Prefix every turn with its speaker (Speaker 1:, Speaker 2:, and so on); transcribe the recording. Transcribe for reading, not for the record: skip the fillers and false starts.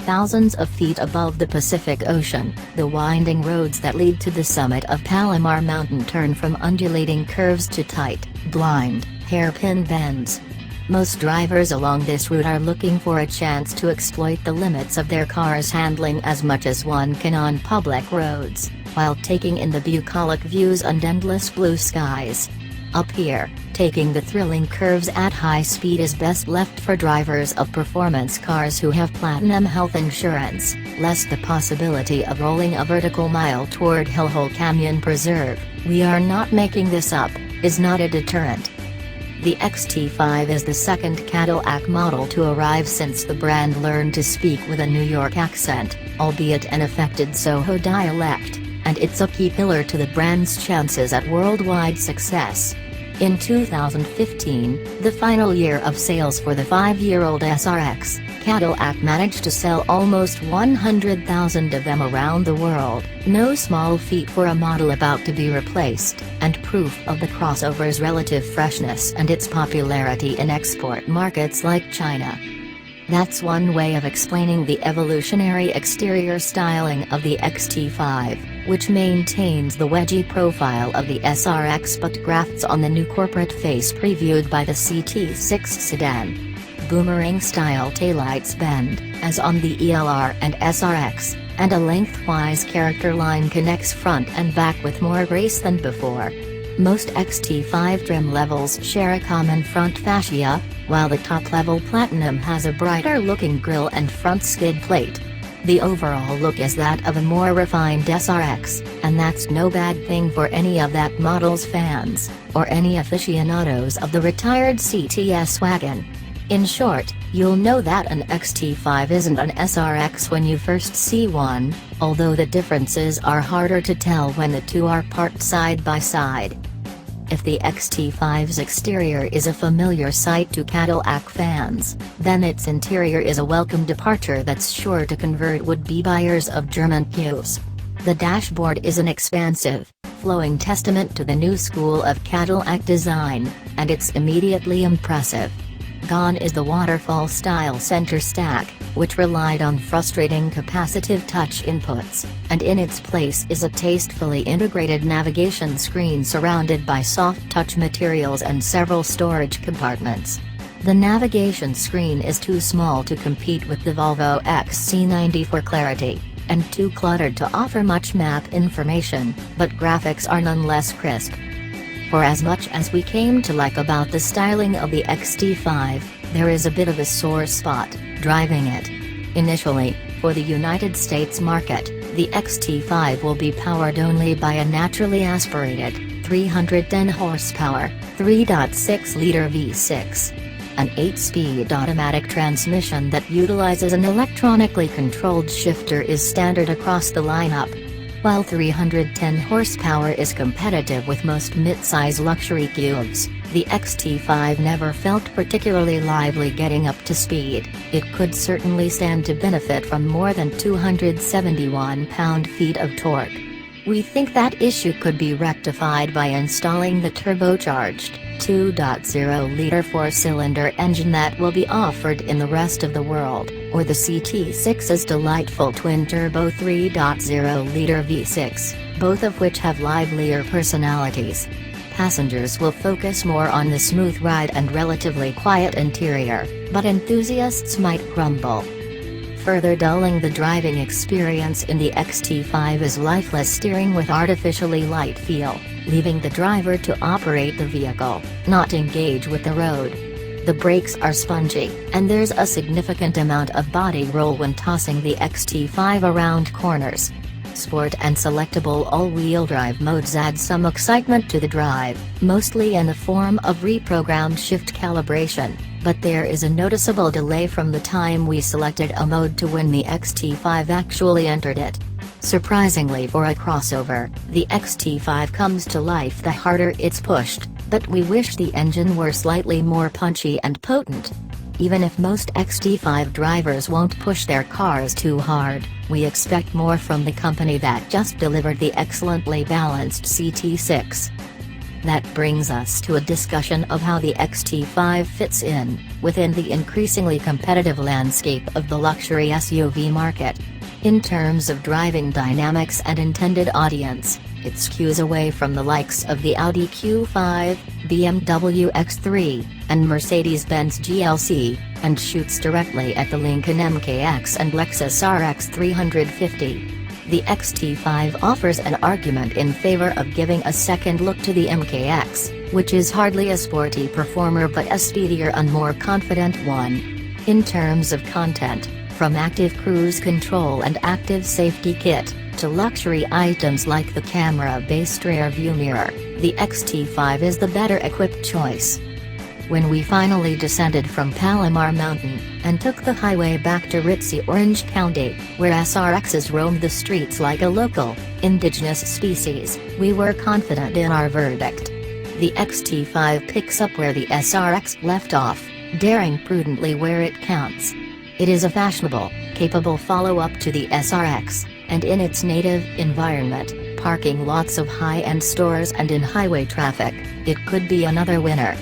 Speaker 1: thousands of feet above the Pacific Ocean. The winding roads that lead to the summit of Palomar Mountain turn from undulating curves to tight, blind, hairpin bends. Most drivers along this route are looking for a chance to exploit the limits of their car's handling as much as one can on public roads, while taking in the bucolic views and endless blue skies. Up here, taking the thrilling curves at high speed is best left for drivers of performance cars who have platinum health insurance, lest the possibility of rolling a vertical mile toward Hellhole Canyon Preserve, we are not making this up, is not a deterrent. The XT5 is the second Cadillac model to arrive since the brand learned to speak with a New York accent, albeit an affected Soho dialect, and it's a key pillar to the brand's chances at worldwide success. In 2015, the final year of sales for the 5-year-old SRX, Cadillac managed to sell almost 100,000 of them around the world, no small feat for a model about to be replaced, and proof of the crossover's relative freshness and its popularity in export markets like China. That's one way of explaining the evolutionary exterior styling of the XT5, which maintains the wedgy profile of the SRX but grafts on the new corporate face previewed by the CT6 sedan. Boomerang-style taillights bend, as on the ELR and SRX, and a lengthwise character line connects front and back with more grace than before. Most XT5 trim levels share a common front fascia, while the top-level Platinum has a brighter-looking grille and front skid plate. The overall look is that of a more refined SRX, and that's no bad thing for any of that model's fans, or any aficionados of the retired CTS wagon. In short, you'll know that an XT5 isn't an SRX when you first see one, although the differences are harder to tell when the two are parked side by side. If the XT5's exterior is a familiar sight to Cadillac fans, then its interior is a welcome departure that's sure to convert would-be buyers of German cues. The dashboard is an expansive, flowing testament to the new school of Cadillac design, and it's immediately impressive. Gone is the waterfall-style center stack, which relied on frustrating capacitive touch inputs, and in its place is a tastefully integrated navigation screen surrounded by soft-touch materials and several storage compartments. The navigation screen is too small to compete with the Volvo XC90 for clarity, and too cluttered to offer much map information, but graphics are nonetheless crisp. For as much as we came to like about the styling of the XT5, there is a bit of a sore spot driving it. Initially, for the United States market, the XT5 will be powered only by a naturally aspirated, 310 horsepower, 3.6-liter V6. An 8-speed automatic transmission that utilizes an electronically controlled shifter is standard across the lineup. While 310 horsepower is competitive with most mid-size luxury cubes, the XT5 never felt particularly lively getting up to speed. It could certainly stand to benefit from more than 271 pound-feet of torque. We think that issue could be rectified by installing the turbocharged, 2.0-liter 4-cylinder engine that will be offered in the rest of the world, or the CT6's delightful twin-turbo 3.0-liter V6, both of which have livelier personalities. Passengers will focus more on the smooth ride and relatively quiet interior, but enthusiasts might grumble. Further dulling the driving experience in the XT5 is lifeless steering with artificially light feel, leaving the driver to operate the vehicle, not engage with the road. The brakes are spongy, and there's a significant amount of body roll when tossing the XT5 around corners. Sport and selectable all-wheel drive modes add some excitement to the drive, mostly in the form of reprogrammed shift calibration, but there is a noticeable delay from the time we selected a mode to when the XT5 actually entered it. Surprisingly for a crossover, the XT5 comes to life the harder it's pushed, but we wish the engine were slightly more punchy and potent. Even if most XT5 drivers won't push their cars too hard, we expect more from the company that just delivered the excellently balanced CT6. That brings us to a discussion of how the XT5 fits in, within the increasingly competitive landscape of the luxury SUV market. In terms of driving dynamics and intended audience, it skews away from the likes of the Audi Q5, BMW X3, and Mercedes-Benz GLC, and shoots directly at the Lincoln MKX and Lexus RX 350. The XT5 offers an argument in favor of giving a second look to the MKX, which is hardly a sporty performer but a speedier and more confident one. In terms of content, from active cruise control and active safety kit, to luxury items like the camera-based rear view mirror, the XT5 is the better equipped choice. When we finally descended from Palomar Mountain, and took the highway back to ritzy Orange County, where SRXs roamed the streets like a local, indigenous species, we were confident in our verdict. The XT5 picks up where the SRX left off, daring prudently where it counts. It is a fashionable, capable follow-up to the SRX, and in its native environment, parking lots of high-end stores and in highway traffic, it could be another winner.